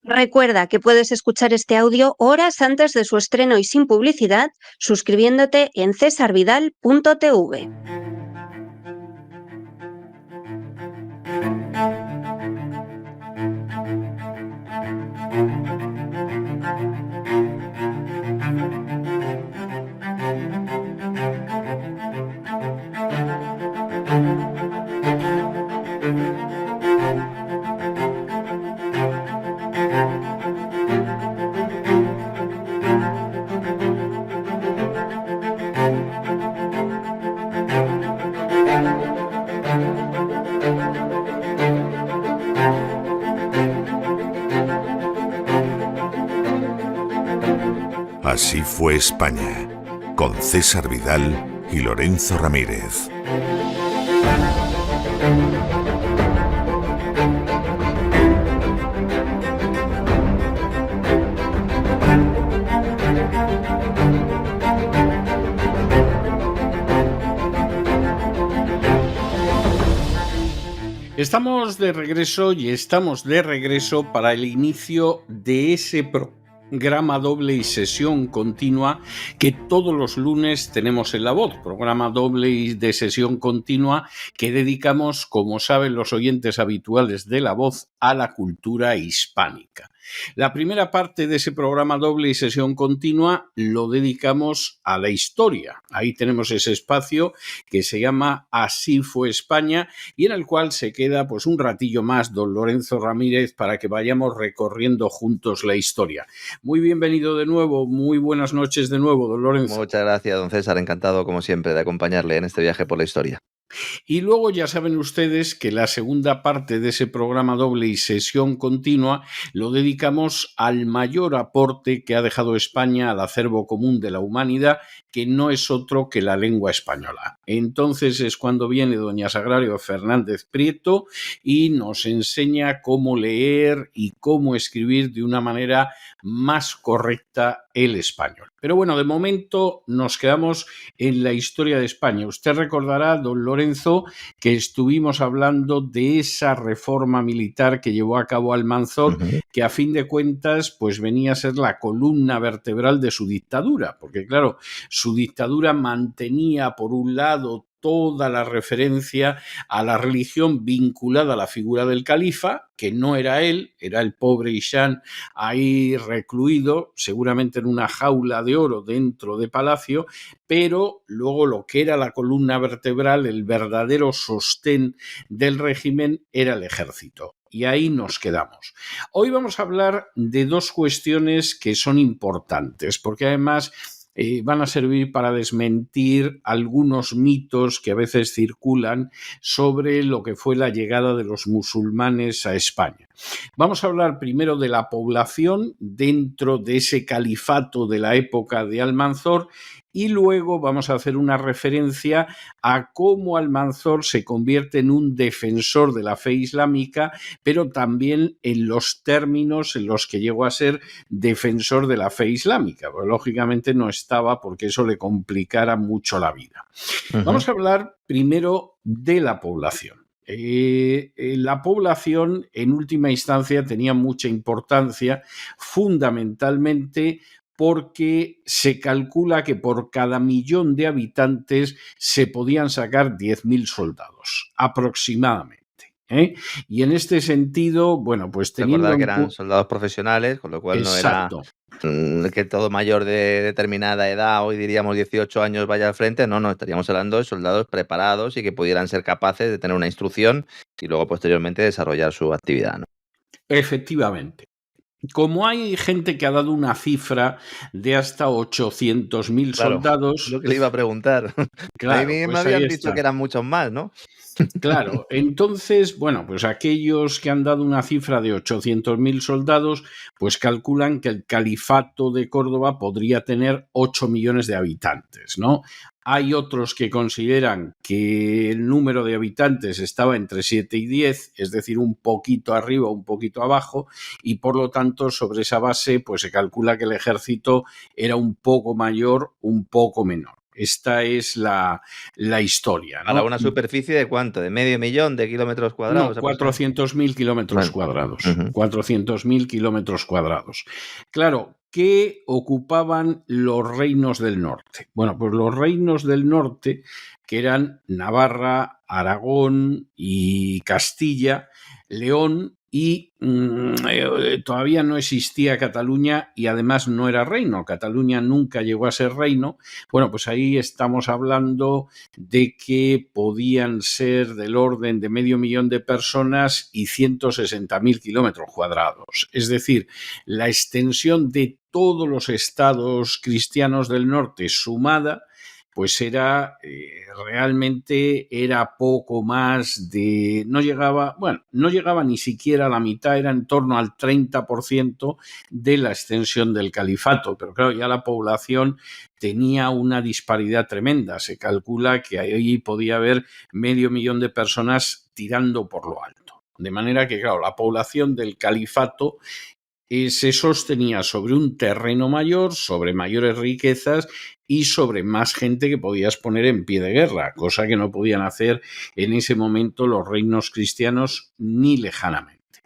Recuerda que puedes escuchar este audio horas antes de su estreno y sin publicidad suscribiéndote en cesarvidal.tv. Así fue España, con César Vidal y Lorenzo Ramírez. Estamos de regreso para el inicio de ese programa doble y sesión continua que todos los lunes tenemos en La Voz, programa doble y de sesión continua que dedicamos, como saben los oyentes habituales de La Voz, a la cultura hispánica. La primera parte de ese programa doble y sesión continua lo dedicamos a la historia. Ahí tenemos ese espacio que se llama Así fue España y en el cual se queda pues un ratillo más don Lorenzo Ramírez para que vayamos recorriendo juntos la historia. Muy bienvenido de nuevo, muy buenas noches de nuevo, don Lorenzo. Muchas gracias, don César, encantado como siempre de acompañarle en este viaje por la historia. Y luego ya saben ustedes que la segunda parte de ese programa doble y sesión continua lo dedicamos al mayor aporte que ha dejado España al acervo común de la humanidad, que no es otro que la lengua española. Entonces es cuando viene doña Sagrario Fernández Prieto y nos enseña cómo leer y cómo escribir de una manera más correcta el español. Pero bueno, de momento nos quedamos en la historia de España. Usted recordará, don Lorenzo, que estuvimos hablando de esa reforma militar que llevó a cabo Almanzor, que a fin de cuentas pues venía a ser la columna vertebral de su dictadura, porque claro, su dictadura mantenía por un lado toda la referencia a la religión vinculada a la figura del califa, que no era él, era el pobre Hisham ahí recluido, seguramente en una jaula de oro dentro de palacio, pero luego lo que era la columna vertebral, el verdadero sostén del régimen, era el ejército. Y ahí nos quedamos. Hoy vamos a hablar de dos cuestiones que son importantes, porque además van a servir para desmentir algunos mitos que a veces circulan sobre lo que fue la llegada de los musulmanes a España. Vamos a hablar primero de la población dentro de ese califato de la época de Almanzor y luego vamos a hacer una referencia a cómo Almanzor se convierte en un defensor de la fe islámica, pero también en los términos en los que llegó a ser defensor de la fe islámica. Pues, lógicamente no estaba porque eso le complicara mucho la vida. Vamos a hablar primero de la población. La población en última instancia tenía mucha importancia, fundamentalmente porque se calcula que por cada 1.000.000 de habitantes se podían sacar 10.000 soldados, aproximadamente. Y en este sentido, bueno, pues teniendo... Recordar que eran soldados profesionales, con lo cual Exacto. No era que todo mayor de determinada edad, hoy diríamos 18 años, vaya al frente. No, estaríamos hablando de soldados preparados y que pudieran ser capaces de tener una instrucción y luego posteriormente desarrollar su actividad, ¿no? Efectivamente. Como hay gente que ha dado una cifra de hasta 800.000 soldados... Lo que le iba a preguntar. Claro, a mí pues me habían ahí dicho está. que eran muchos más, ¿no? Claro, entonces, bueno, pues aquellos que han dado una cifra de 800.000 soldados, pues calculan que el califato de Córdoba podría tener 8 millones de habitantes, ¿no? Hay otros que consideran que el número de habitantes estaba entre 7 y 10, es decir, un poquito arriba, un poquito abajo, y por lo tanto, sobre esa base, pues se calcula que el ejército era un poco mayor, un poco menor. esta es la historia, ¿Para ¿no? una superficie de cuánto? ¿De medio millón de kilómetros cuadrados? No, 400.000 kilómetros Bueno, cuadrados. 400.000 kilómetros cuadrados. Claro, ¿qué ocupaban los reinos del norte? Bueno, pues los reinos del norte, que eran Navarra, Aragón y Castilla, León, y todavía no existía Cataluña y además no era reino. Cataluña nunca llegó a ser reino. Bueno, pues ahí estamos hablando de que podían ser del orden de 500.000 de personas y 160.000 kilómetros cuadrados. Es decir, la extensión de todos los estados cristianos del norte sumada, pues era realmente era poco más de, no llegaba ni siquiera a la mitad, era en torno al 30% de la extensión del califato, pero claro, ya la población tenía una disparidad tremenda. Se calcula que ahí podía haber 500.000 de personas tirando por lo alto. De manera que, claro, la población del califato se sostenía sobre un terreno mayor, sobre mayores riquezas y sobre más gente que podías poner en pie de guerra, cosa que no podían hacer en ese momento los reinos cristianos ni lejanamente.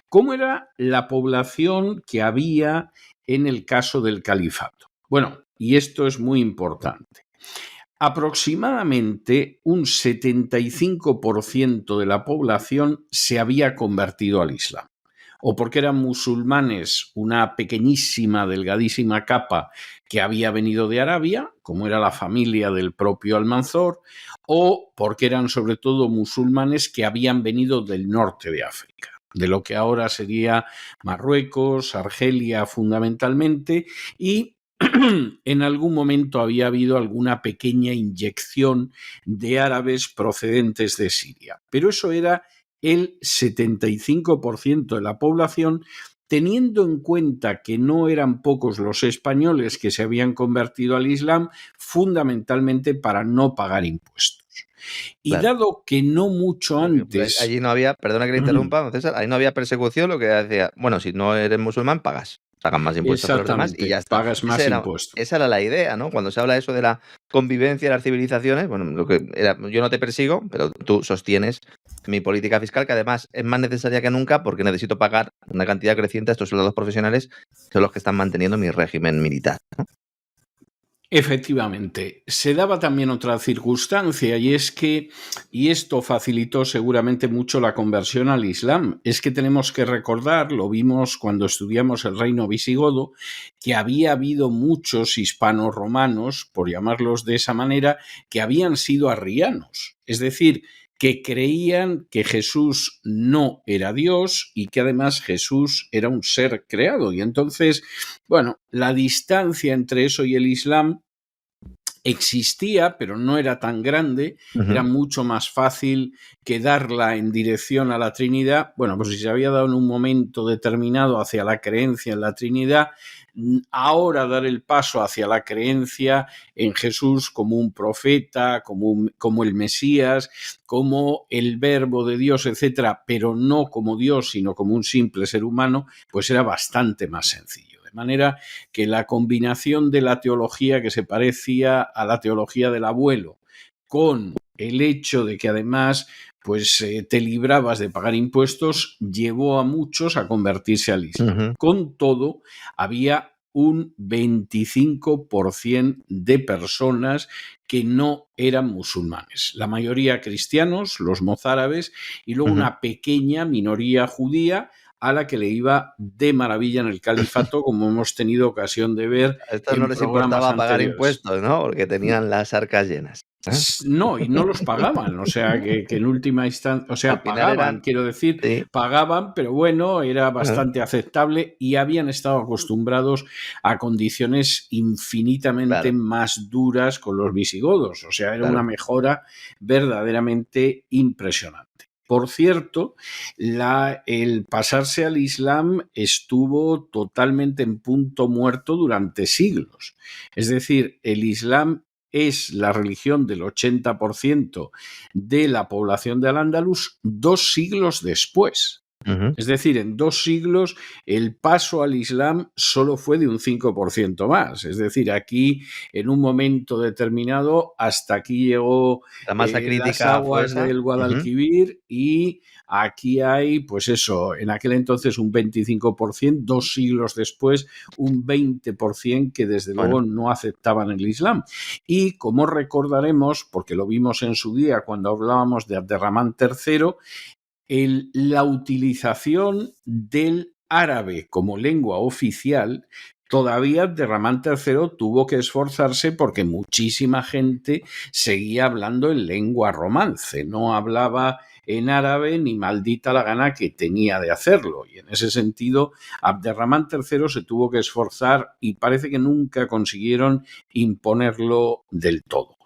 ¿Cómo era la población que había en el caso del califato? Bueno, y esto es muy importante. Aproximadamente un 75% de la población se había convertido al Islam, o porque eran musulmanes, una pequeñísima, delgadísima capa que había venido de Arabia, como era la familia del propio Almanzor, o porque eran sobre todo musulmanes que habían venido del norte de África, de lo que ahora sería Marruecos, Argelia fundamentalmente, y en algún momento había habido alguna pequeña inyección de árabes procedentes de Siria. Pero eso era el 75% de la población, teniendo en cuenta que no eran pocos los españoles que se habían convertido al Islam, fundamentalmente para no pagar impuestos. Y Claro. Dado que no mucho antes... Allí no había, perdona que le interrumpa, César, ahí no había persecución, lo que decía, bueno, si no eres musulmán, pagas más impuestos que los demás y ya está. Pagas más impuestos. Esa era la idea, ¿no? Cuando se habla eso de la convivencia de las civilizaciones, bueno, lo que era, yo no te persigo, pero tú sostienes mi política fiscal, que además es más necesaria que nunca porque necesito pagar una cantidad creciente a estos soldados profesionales, que son los que están manteniendo mi régimen militar, ¿no? Efectivamente, se daba también otra circunstancia y es que, y esto facilitó seguramente mucho la conversión al Islam, es que tenemos que recordar, lo vimos cuando estudiamos el reino visigodo, que había habido muchos hispanos romanos, por llamarlos de esa manera, que habían sido arrianos, es decir, que creían que Jesús no era Dios y que además Jesús era un ser creado. Y entonces, bueno, la distancia entre eso y el Islam existía, pero no era tan grande, era mucho más fácil que darla en dirección a la Trinidad. Bueno, pues si se había dado en un momento determinado hacia la creencia en la Trinidad, ahora dar el paso hacia la creencia en Jesús como un profeta, como el Mesías, como el Verbo de Dios, etcétera, pero no como Dios, sino como un simple ser humano, pues era bastante más sencillo. De manera que la combinación de la teología que se parecía a la teología del abuelo con el hecho de que además pues te librabas de pagar impuestos llevó a muchos a convertirse al Islam. Con todo, había un 25% de personas que no eran musulmanes. La mayoría cristianos, los mozárabes, y luego una pequeña minoría judía a la que le iba de maravilla en el califato, como hemos tenido ocasión de ver. A estos no les importaba pagar impuestos, ¿no? Porque tenían las arcas llenas. No, y no los pagaban, o sea, que en última instancia, o sea, pagaban, quiero decir, sí, pagaban, pero bueno, era bastante aceptable y habían estado acostumbrados a condiciones infinitamente más duras con los visigodos, o sea, era una mejora verdaderamente impresionante. Por cierto, el pasarse al Islam estuvo totalmente en punto muerto durante siglos. Es decir, el Islam es la religión del 80% de la población de Al-Ándalus 2 siglos después. Es decir, en 2 siglos el paso al Islam solo fue de un 5% más. Es decir, aquí en un momento determinado hasta aquí llegó La masa las crítica fue aguas esa. del Guadalquivir y aquí hay, pues eso, en aquel entonces un 25%, 2 siglos después un 20% que desde luego no aceptaban el Islam. Y como recordaremos, porque lo vimos en su día cuando hablábamos de Abderramán III, la utilización del árabe como lengua oficial, todavía Abderramán III tuvo que esforzarse porque muchísima gente seguía hablando en lengua romance, no hablaba en árabe ni maldita la gana que tenía de hacerlo. Y en ese sentido, Abderramán III se tuvo que esforzar y parece que nunca consiguieron imponerlo del todo.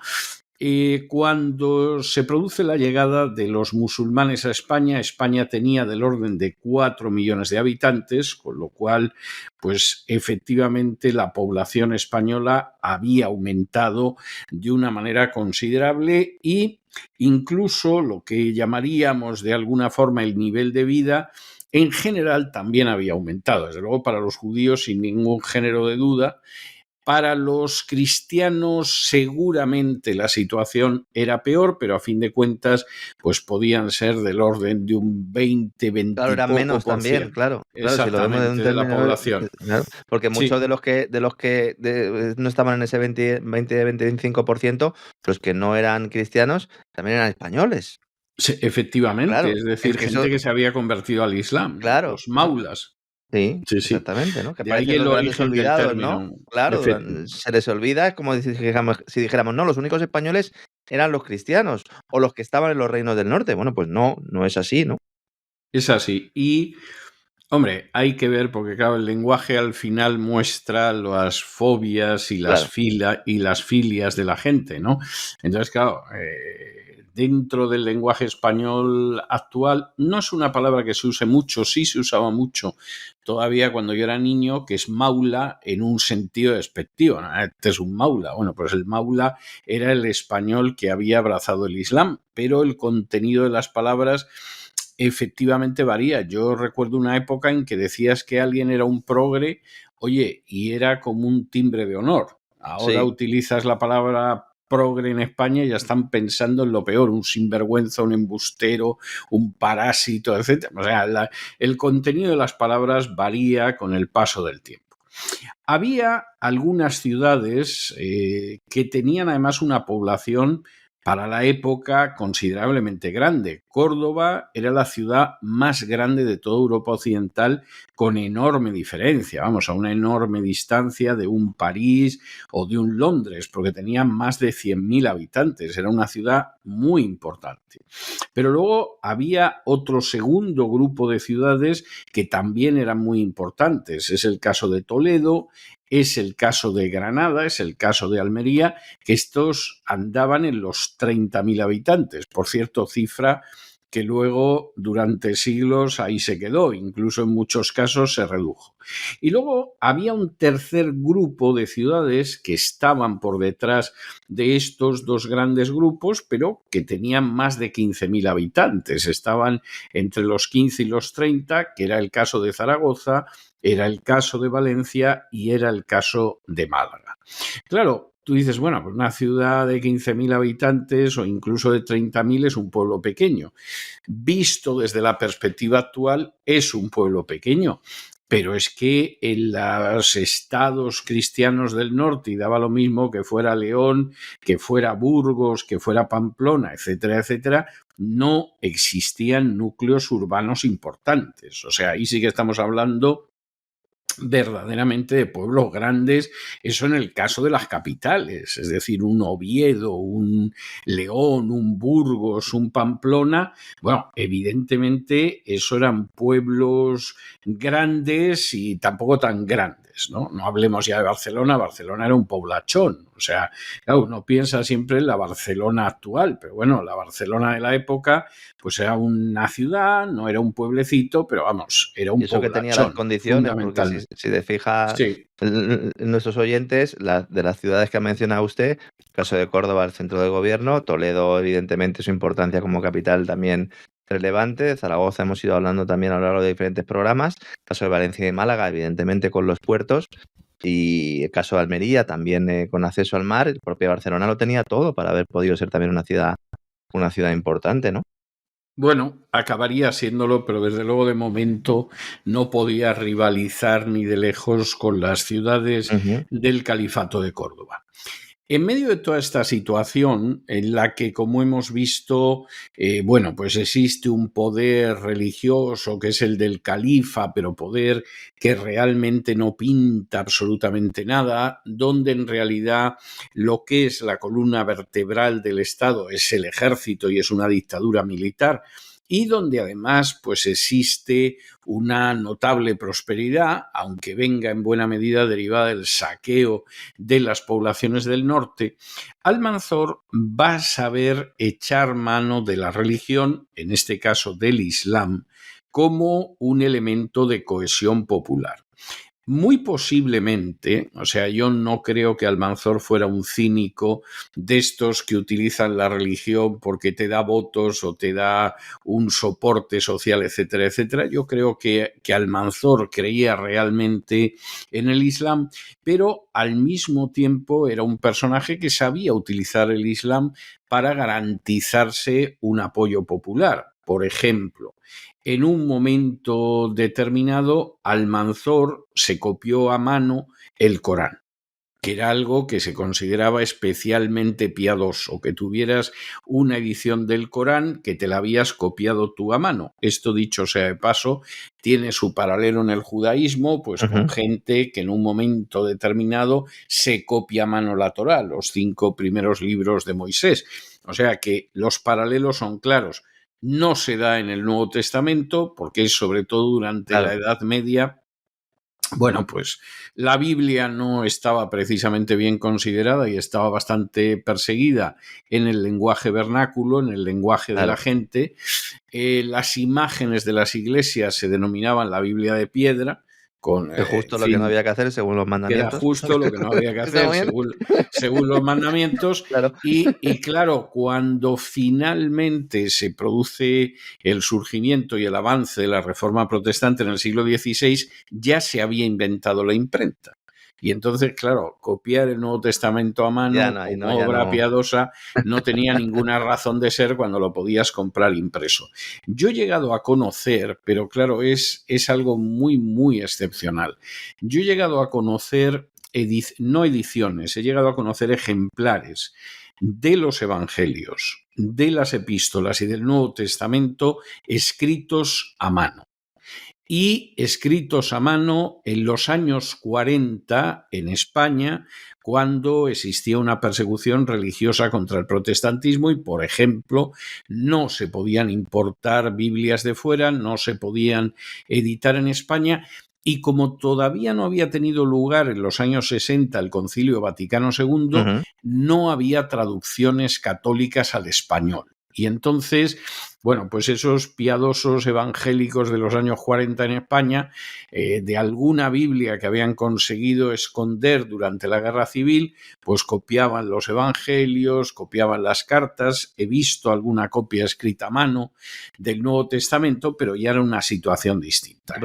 Cuando se produce la llegada de los musulmanes a España, España tenía del orden de 4 millones de habitantes, con lo cual, pues efectivamente la población española había aumentado de una manera considerable y incluso lo que llamaríamos de alguna forma el nivel de vida en general también había aumentado. Desde luego para los judíos sin ningún género de duda. Para los cristianos seguramente la situación era peor, pero a fin de cuentas pues podían ser del orden de un 20, 20 Claro, eran menos también, claro. Claro, si lo vemos de un de la término, población. claro, porque muchos de los que no estaban en ese 20-25%, los que no eran cristianos, también eran españoles. Sí, efectivamente, Claro, es decir, gente que se había convertido al Islam, claro, los maulas. Sí, Sí. exactamente, ¿no? Que De ahí parecen el los grandes origen del olvidados, término. ¿no? Claro, se les olvida, es como si dijéramos, no, los únicos españoles eran los cristianos o los que estaban en los reinos del norte. Bueno, pues no es así, ¿no? Es así. Y, hombre, hay que ver, porque claro, el lenguaje al final muestra las fobias y las filias de la gente, ¿no? Entonces, claro, dentro del lenguaje español actual, no es una palabra que se use mucho, sí se usaba mucho todavía cuando yo era niño, que es maula en un sentido despectivo. ¿No? Este es un maula. Bueno, pues el maula era el español que había abrazado el Islam, pero el contenido de las palabras efectivamente varía. Yo recuerdo una época en que decías que alguien era un progre, oye, y era como un timbre de honor. Ahora utilizas la palabra progre en España y ya están pensando en lo peor, un sinvergüenza, un embustero, un parásito, etc. O sea, el contenido de las palabras varía con el paso del tiempo. Había algunas ciudades que tenían además una población para la época considerablemente grande. Córdoba era la ciudad más grande de toda Europa Occidental con enorme diferencia, vamos, a una enorme distancia de un París o de un Londres, porque tenía más de 100.000 habitantes, era una ciudad muy importante. Pero luego había otro segundo grupo de ciudades que también eran muy importantes, es el caso de Toledo, es el caso de Granada, es el caso de Almería, que estos andaban en los 30.000 habitantes. Por cierto, cifra que luego durante siglos ahí se quedó, incluso en muchos casos se redujo. Y luego había un tercer grupo de ciudades que estaban por detrás de estos dos grandes grupos, pero que tenían más de 15.000 habitantes. Estaban entre los 15 y los 30, que era el caso de Zaragoza, era el caso de Valencia y era el caso de Málaga. Claro, tú dices, bueno, pues una ciudad de 15.000 habitantes o incluso de 30.000 es un pueblo pequeño. Visto desde la perspectiva actual, es un pueblo pequeño. Pero es que en los estados cristianos del norte, y daba lo mismo que fuera León, que fuera Burgos, que fuera Pamplona, etcétera, etcétera, no existían núcleos urbanos importantes. O sea, ahí sí que estamos hablando verdaderamente de pueblos grandes, eso en el caso de las capitales, es decir, un Oviedo, un León, un Burgos, un Pamplona, bueno, evidentemente eso eran pueblos grandes y tampoco tan grandes, ¿no? No hablemos ya de Barcelona, Barcelona era un poblachón, o sea, claro, uno piensa siempre en la Barcelona actual, pero bueno, la Barcelona de la época pues era una ciudad, no era un pueblecito, pero vamos, era un poblachón. Y eso que tenía las condiciones, porque si te fijas, nuestros oyentes, de las ciudades que ha mencionado usted, el caso de Córdoba, el centro de gobierno, Toledo, evidentemente, su importancia como capital también relevante. De Zaragoza hemos ido hablando también a lo largo de diferentes programas. El caso de Valencia y Málaga, evidentemente, con los puertos. Y el caso de Almería, también con acceso al mar. El propio Barcelona lo tenía todo para haber podido ser también una ciudad importante, ¿no? Bueno, acabaría siéndolo, pero desde luego de momento no podía rivalizar ni de lejos con las ciudades del Califato de Córdoba. En medio de toda esta situación en la que, como hemos visto, pues existe un poder religioso que es el del califa, pero poder que realmente no pinta absolutamente nada, donde en realidad lo que es la columna vertebral del Estado es el ejército y es una dictadura militar, y donde además pues existe una notable prosperidad, aunque venga en buena medida derivada del saqueo de las poblaciones del norte, Almanzor va a saber echar mano de la religión, en este caso del Islam, como un elemento de cohesión popular. Muy posiblemente, o sea, yo no creo que Almanzor fuera un cínico de estos que utilizan la religión porque te da votos o te da un soporte social, etcétera, etcétera. Yo creo que Almanzor creía realmente en el Islam, pero al mismo tiempo era un personaje que sabía utilizar el Islam para garantizarse un apoyo popular. Por ejemplo, en un momento determinado, Almanzor se copió a mano el Corán, que era algo que se consideraba especialmente piadoso, que tuvieras una edición del Corán que te la habías copiado tú a mano. Esto, dicho sea de paso, tiene su paralelo en el judaísmo, pues con gente que en un momento determinado se copia a mano la Torá, los 5 primeros libros de Moisés. O sea que los paralelos son claros. No se da en el Nuevo Testamento porque es sobre todo durante la Edad Media. Bueno, pues la Biblia no estaba precisamente bien considerada y estaba bastante perseguida en el lenguaje vernáculo, en el lenguaje de la gente. Las imágenes de las iglesias se denominaban la Biblia de piedra. Justo lo que no había que hacer según los mandamientos. Era justo lo que no había que hacer según los mandamientos. Claro. Y claro, cuando finalmente se produce el surgimiento y el avance de la Reforma Protestante en el siglo XVI, ya se había inventado la imprenta. Y entonces, claro, copiar el Nuevo Testamento a mano como obra piadosa no tenía ninguna razón de ser cuando lo podías comprar impreso. Yo he llegado a conocer, pero claro, es algo muy, muy excepcional. Yo he llegado a conocer, no ediciones, he llegado a conocer ejemplares de los evangelios, de las epístolas y del Nuevo Testamento escritos a mano. Y escritos a mano en los años 40 en España, cuando existía una persecución religiosa contra el protestantismo y, por ejemplo, no se podían importar Biblias de fuera, no se podían editar en España. Y como todavía no había tenido lugar en los años 60 el Concilio Vaticano II, no había traducciones católicas al español. Y entonces, bueno, pues esos piadosos evangélicos de los años 40 en España, de alguna Biblia que habían conseguido esconder durante la Guerra Civil, pues copiaban los evangelios, copiaban las cartas. He visto alguna copia escrita a mano del Nuevo Testamento, pero ya era una situación distinta.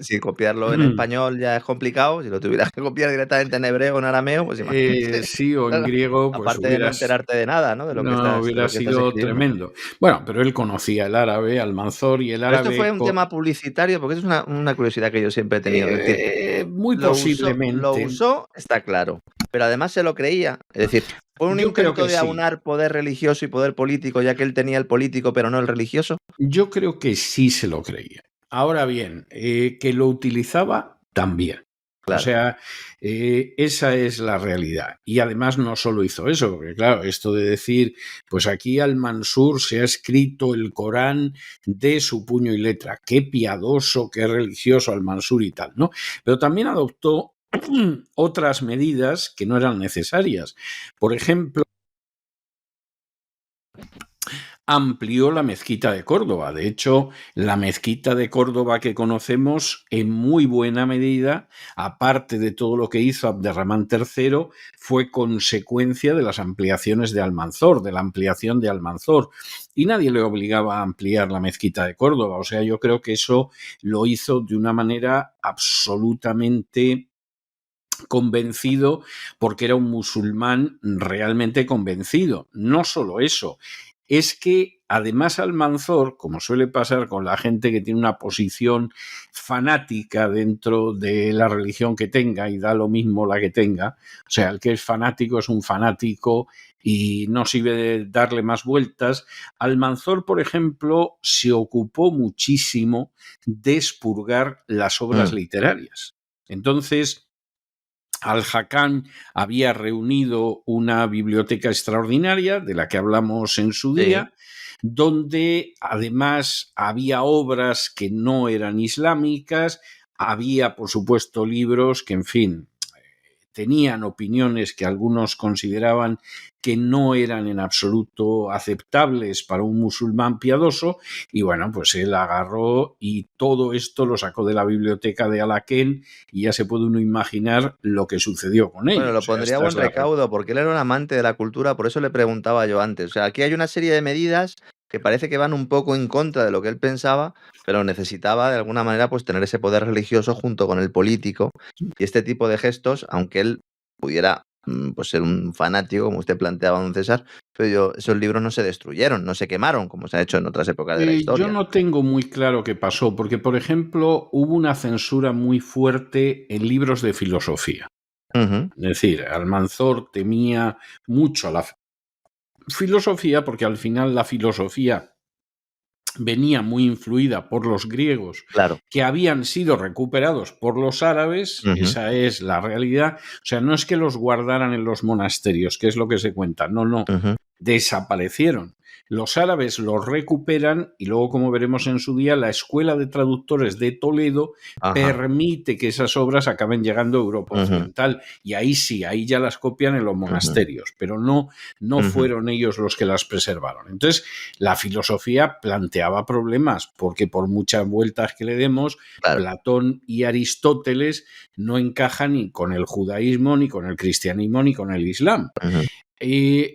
Si copiarlo en español ya es complicado, si lo tuvieras que copiar directamente en hebreo o en arameo, pues imagínate. Sí, o en griego, pues aparte de no enterarte de nada, ¿no? De lo que estás, hubiera sido tremendo. Bueno, pero él conocía el árabe, Almanzor, y el árabe... Pero esto fue un tema publicitario, porque es una curiosidad que yo siempre he tenido. Es decir, muy posiblemente. Lo usó, está claro, pero además se lo creía. Es decir, fue un intento de aunar poder religioso y poder político, ya que él tenía el político, pero no el religioso. Yo creo que sí se lo creía. Ahora bien, que lo utilizaba también. Claro. O sea, esa es la realidad. Y además no solo hizo eso, porque claro, esto de decir, pues aquí Al-Mansur se ha escrito el Corán de su puño y letra, qué piadoso, qué religioso Al-Mansur y tal, ¿no? Pero también adoptó otras medidas que no eran necesarias. Por ejemplo, amplió la mezquita de Córdoba. De hecho, la mezquita de Córdoba que conocemos en muy buena medida, aparte de todo lo que hizo Abderramán III, fue consecuencia de las ampliaciones de Almanzor, de la ampliación de Almanzor. Y nadie le obligaba a ampliar la mezquita de Córdoba. O sea, yo creo que eso lo hizo de una manera absolutamente convencido, porque era un musulmán realmente convencido. No solo eso, es que además Almanzor, como suele pasar con la gente que tiene una posición fanática dentro de la religión que tenga, y da lo mismo la que tenga, o sea, el que es fanático es un fanático y no sirve de darle más vueltas. Almanzor, por ejemplo, se ocupó muchísimo de expurgar las obras literarias. Entonces, Al-Hakam había reunido una biblioteca extraordinaria, de la que hablamos en su día, donde además había obras que no eran islámicas, había, por supuesto, libros que, en fin, tenían opiniones que algunos consideraban que no eran en absoluto aceptables para un musulmán piadoso, y bueno, pues él agarró y todo esto lo sacó de la biblioteca de Alaquén, y ya se puede uno imaginar lo que sucedió con ello. Bueno, lo O sea, pondría a esta buen es la recaudo, porque él era un amante de la cultura, por eso le preguntaba yo antes. O sea, aquí hay una serie de medidas que parece que van un poco en contra de lo que él pensaba, pero necesitaba de alguna manera pues tener ese poder religioso junto con el político, y este tipo de gestos, aunque él pudiera pues ser un fanático, como usted planteaba, don César, pero esos libros no se destruyeron, no se quemaron, como se ha hecho en otras épocas de la Yo historia. no tengo muy claro qué pasó, porque, por ejemplo, hubo una censura muy fuerte en libros de filosofía. Ujú, Es decir, Almanzor temía mucho a la filosofía, porque al final la filosofía venía muy influida por los griegos, claro. que habían sido recuperados por los árabes. Ujú, Esa es la realidad. O sea, no es que los guardaran en los monasterios, que es lo que se cuenta. No, no. ujú. Desaparecieron. Los árabes los recuperan y luego, como veremos en su día, la Escuela de Traductores de Toledo Ajá. permite que esas obras acaben llegando a Europa Ujú, Occidental. Y ahí sí, ahí ya las copian en los ujú, monasterios, pero no ujú. fueron ellos los que las preservaron. Entonces, la filosofía planteaba problemas, porque por muchas vueltas que le demos, Claro. Platón y Aristóteles no encajan ni con el judaísmo, ni con el cristianismo, ni con el islam. Ujú,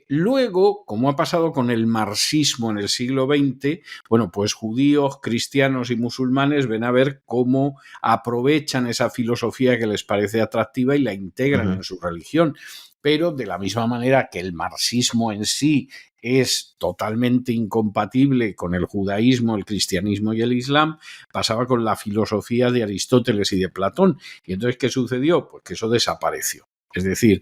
Luego, como ha pasado con el marxismo en el siglo XX, bueno, pues judíos, cristianos y musulmanes ven a ver cómo aprovechan esa filosofía que les parece atractiva y la integran ujú. en su religión. Pero de la misma manera que el marxismo en sí es totalmente incompatible con el judaísmo, el cristianismo y el islam, pasaba con la filosofía de Aristóteles y de Platón. ¿Y entonces qué sucedió? Pues que eso desapareció. Es decir,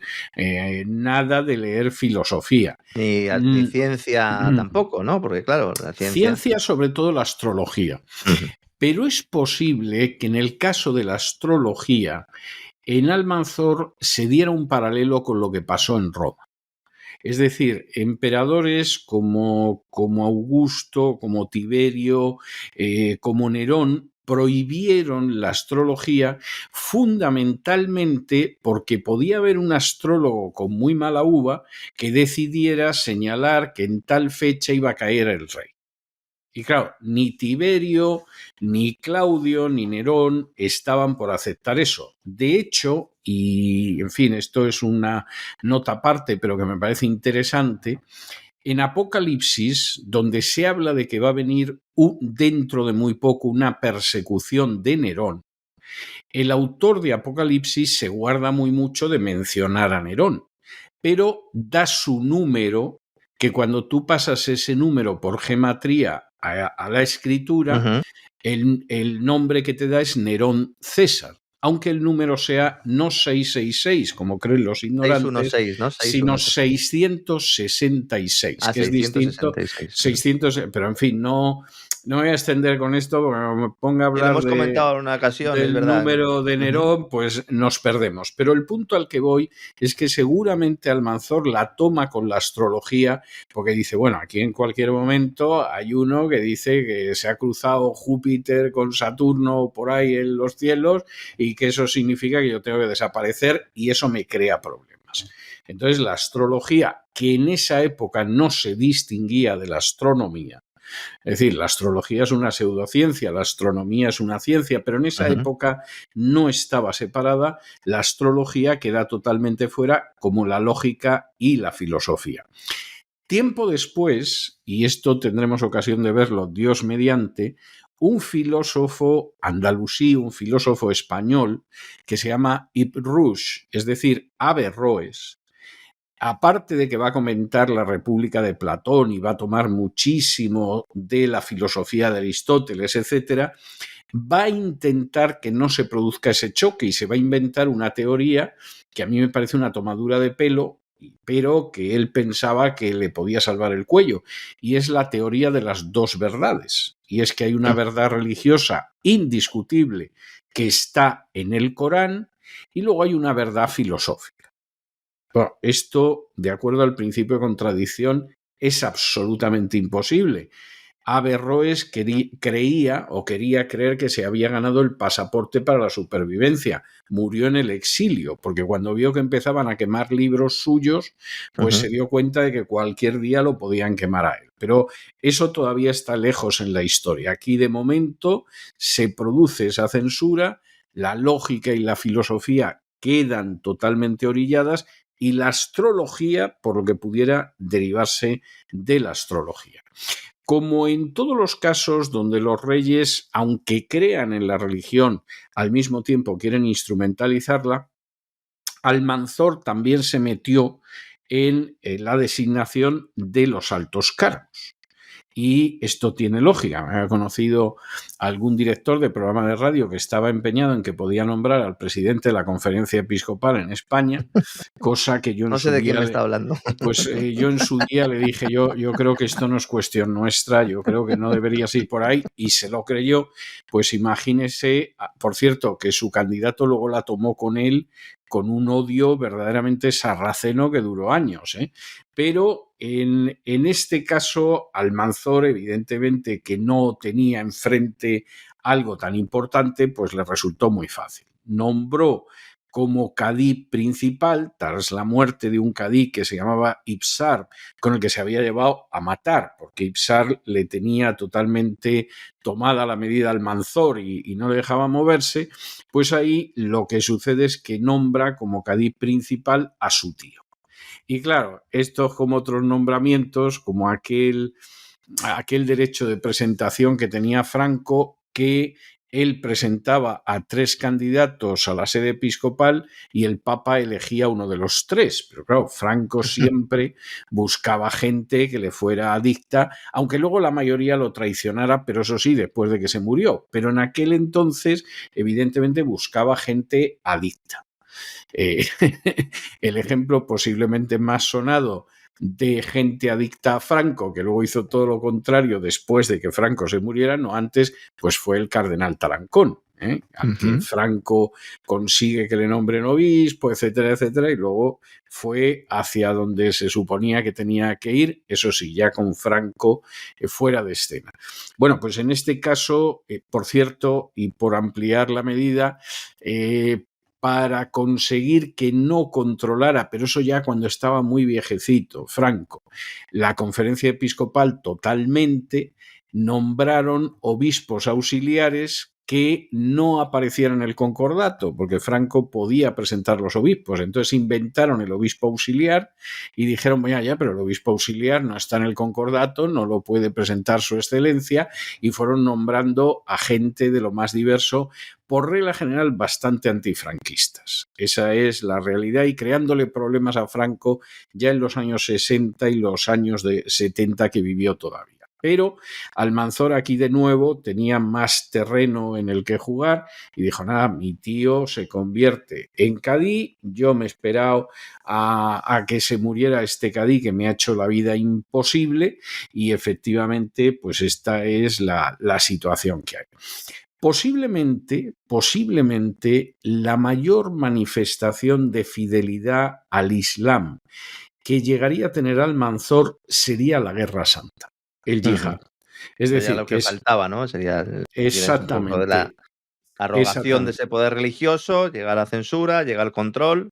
nada de leer filosofía. Ni ciencia tampoco, ¿no? Porque claro, la ciencia. Ciencia, sobre todo la astrología. Ujú, Pero es posible que en el caso de la astrología, en Almanzor se diera un paralelo con lo que pasó en Roma. Es decir, emperadores como Augusto, como Tiberio, como Nerón, prohibieron la astrología fundamentalmente porque podía haber un astrólogo con muy mala uva que decidiera señalar que en tal fecha iba a caer el rey. Y claro, ni Tiberio, ni Claudio, ni Nerón estaban por aceptar eso. De hecho, y en fin, esto es una nota aparte, pero que me parece interesante, en Apocalipsis, donde se habla de que va a venir dentro de muy poco una persecución de Nerón, el autor de Apocalipsis se guarda muy mucho de mencionar a Nerón, pero da su número, que cuando tú pasas ese número por gematría a la escritura, ujú. el nombre que te da es Nerón César, aunque el número sea no 666, como creen los ignorantes, 616, ¿no? sino 616. 666, Ah, que es distinto, 666. 600, pero en fin, no me voy a extender con esto, porque me ponga a Sí, lo hablar hemos comentado en una ocasión, es del verdad. número de Ujú. Nerón, pues nos perdemos. Pero el punto al que voy es que seguramente Almanzor la toma con la astrología, porque dice, bueno, aquí en cualquier momento hay uno que dice que se ha cruzado Júpiter con Saturno por ahí en los cielos y que eso significa que yo tengo que desaparecer, y eso me crea problemas. demás. Entonces, la astrología, que en esa época no se distinguía de la astronomía, es decir, la astrología es una pseudociencia, la astronomía es una ciencia, pero en esa época no estaba separada, la astrología queda totalmente fuera, como la lógica y la filosofía. Tiempo después, y esto tendremos ocasión de verlo, Dios mediante, un filósofo andalusí, un filósofo español, que se llama Ibn Rushd, es decir, Averroes, aparte de que va a comentar la República de Platón y va a tomar muchísimo de la filosofía de Aristóteles, etcétera, va a intentar que no se produzca ese choque y se va a inventar una teoría que a mí me parece una tomadura de pelo, pero que él pensaba que le podía salvar el cuello, y es la teoría de las dos verdades. Y es que hay una verdad religiosa indiscutible que está en el Corán y luego hay una verdad filosófica. Bueno, esto, de acuerdo al principio de contradicción, es absolutamente imposible. Averroes creía o quería creer que se había ganado el pasaporte para la supervivencia. Murió en el exilio, porque cuando vio que empezaban a quemar libros suyos, pues se dio cuenta de que cualquier día lo podían quemar a él. Pero eso todavía está lejos en la historia. Aquí, de momento, se produce esa censura, la lógica y la filosofía quedan totalmente orilladas y la astrología, por lo que pudiera derivarse de la astrología. Como en todos los casos donde los reyes, aunque crean en la religión, al mismo tiempo quieren instrumentalizarla, Almanzor también se metió en la designación de los altos cargos. Y esto tiene lógica. Me ha conocido algún director de programa de radio que estaba empeñado en que podía nombrar al presidente de la Conferencia Episcopal en España, cosa que yo en No su sé de día quién me está hablando. Pues yo en su día le dije, yo creo que esto no es cuestión nuestra, yo creo que no deberías ir por ahí, y se lo creyó. Pues imagínese, por cierto, que su candidato luego la tomó con él con un odio verdaderamente sarraceno que duró años, ¿eh? Pero en este caso, Almanzor, evidentemente que no tenía enfrente algo tan importante, pues le resultó muy fácil. Nombró como cadí principal, tras la muerte de un cadí que se llamaba Ibsar, con el que se había llevado a matar, porque Ibsar le tenía totalmente tomada la medida al Almanzor y no le dejaba moverse, pues ahí lo que sucede es que nombra como cadí principal a su tío. Y claro, estos como otros nombramientos, como aquel derecho de presentación que tenía Franco, que él presentaba a 3 candidatos a la sede episcopal y el Papa elegía uno de los 3. Pero claro, Franco siempre buscaba gente que le fuera adicta, aunque luego la mayoría lo traicionara, pero eso sí, después de que se murió. Pero en aquel entonces, evidentemente, buscaba gente adicta. El ejemplo posiblemente más sonado de gente adicta a Franco, que luego hizo todo lo contrario después de que Franco se muriera, no antes, pues fue el cardenal Tarancón, al que Franco consigue que le nombren obispo, etcétera, etcétera, y luego fue hacia donde se suponía que tenía que ir, eso sí, ya con Franco fuera de escena. Bueno, pues en este caso, por cierto, y por ampliar la medida, para conseguir que no controlara, pero eso ya cuando estaba muy viejecito, Franco, la conferencia episcopal totalmente, nombraron obispos auxiliares que no aparecieran en el concordato, porque Franco podía presentar los obispos. Entonces inventaron el obispo auxiliar y dijeron, bueno, ya, pero el obispo auxiliar no está en el concordato, no lo puede presentar su excelencia, y fueron nombrando a gente de lo más diverso, por regla general bastante antifranquistas. Esa es la realidad, y creándole problemas a Franco ya en los años 60 y los años de 70 que vivió todavía. Pero Almanzor aquí de nuevo tenía más terreno en el que jugar y dijo, nada, mi tío se convierte en cadí, yo me he esperado a que se muriera este cadí que me ha hecho la vida imposible, y efectivamente pues esta es la situación que hay. Posiblemente la mayor manifestación de fidelidad al Islam que llegaría a tener Almanzor sería la Guerra Santa, el yihad. Es Sería decir, lo que faltaba, ¿no? Sería un poco de la arrogación de ese poder religioso, llega a la censura, llega al control,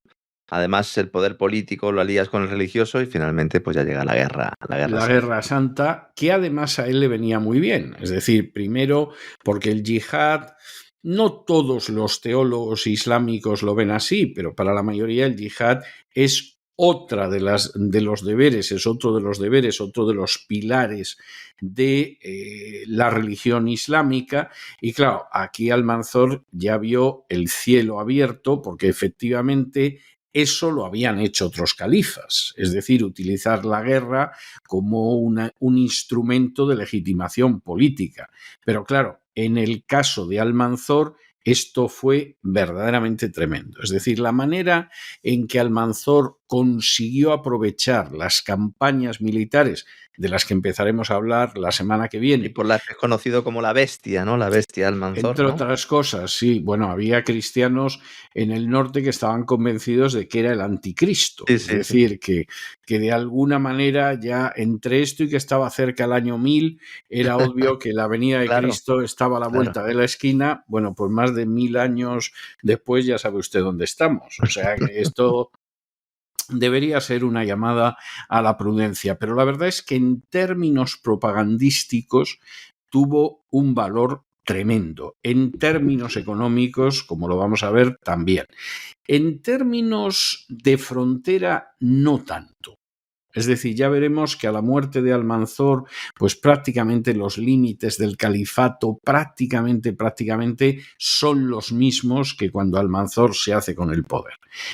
Además, el poder político lo alías con el religioso y finalmente pues ya llega la guerra La santa. Guerra Santa, que además a él le venía muy bien. Es decir, primero porque el yihad, no todos los teólogos islámicos lo ven así, pero para la mayoría el yihad es otra de los deberes, es otro de los deberes, otro de los pilares de la religión islámica. Y claro, aquí Almanzor ya vio el cielo abierto porque efectivamente eso lo habían hecho otros califas, es decir, utilizar la guerra como un instrumento de legitimación política. Pero claro, en el caso de Almanzor, esto fue verdaderamente tremendo. Es decir, la manera en que Almanzor consiguió aprovechar las campañas militares, de las que empezaremos a hablar la semana que Y viene. por la que es conocido como la bestia, ¿no? La bestia Almanzor, Entre ¿no? otras cosas, sí. Bueno, había cristianos en el norte que estaban convencidos de que era el anticristo. Sí, Es sí, sí. decir, que de alguna manera ya entre esto y que estaba cerca el año 1000, era obvio que la venida de Claro, Cristo estaba a la claro. vuelta de la esquina. Bueno, pues más de 1000 años después ya sabe usted dónde estamos. O sea que esto debería ser una llamada a la prudencia. Pero la verdad es que en términos propagandísticos tuvo un valor tremendo. En términos económicos, como lo vamos a ver, también. En términos de frontera, no tanto. Es decir, ya veremos que a la muerte de Almanzor, pues prácticamente los límites del califato prácticamente son los mismos que cuando Almanzor se hace con el poder.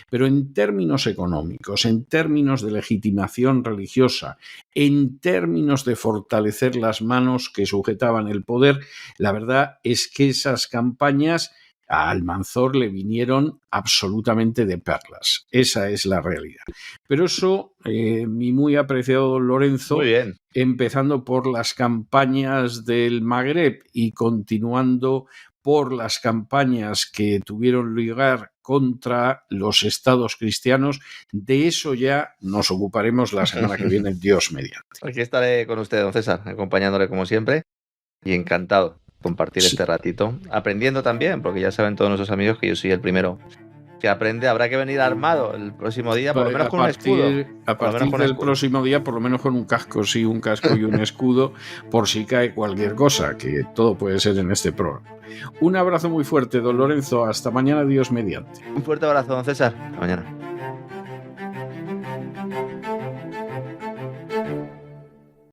Pero en términos económicos, en términos de legitimación religiosa, en términos de fortalecer las manos que sujetaban el poder, la verdad es que esas campañas a Almanzor le vinieron absolutamente de perlas. Esa es la realidad. Pero eso, mi muy apreciado don Lorenzo, Muy bien. empezando por las campañas del Magreb y continuando por las campañas que tuvieron lugar contra los estados cristianos, de eso ya nos ocuparemos la semana que viene, Dios mediante. Aquí estaré con usted, don César, acompañándole como siempre y encantado compartir Sí. este ratito, aprendiendo también, porque ya saben todos nuestros amigos que yo soy el primero que aprende. Habrá que venir armado el próximo día, por lo menos con un escudo. A partir del próximo día, por lo menos con un casco, sí, un casco y un escudo, por si cae cualquier cosa, que todo puede ser en este programa. Un abrazo muy fuerte, don Lorenzo. Hasta mañana, Dios mediante. Un fuerte abrazo, don César. Hasta mañana.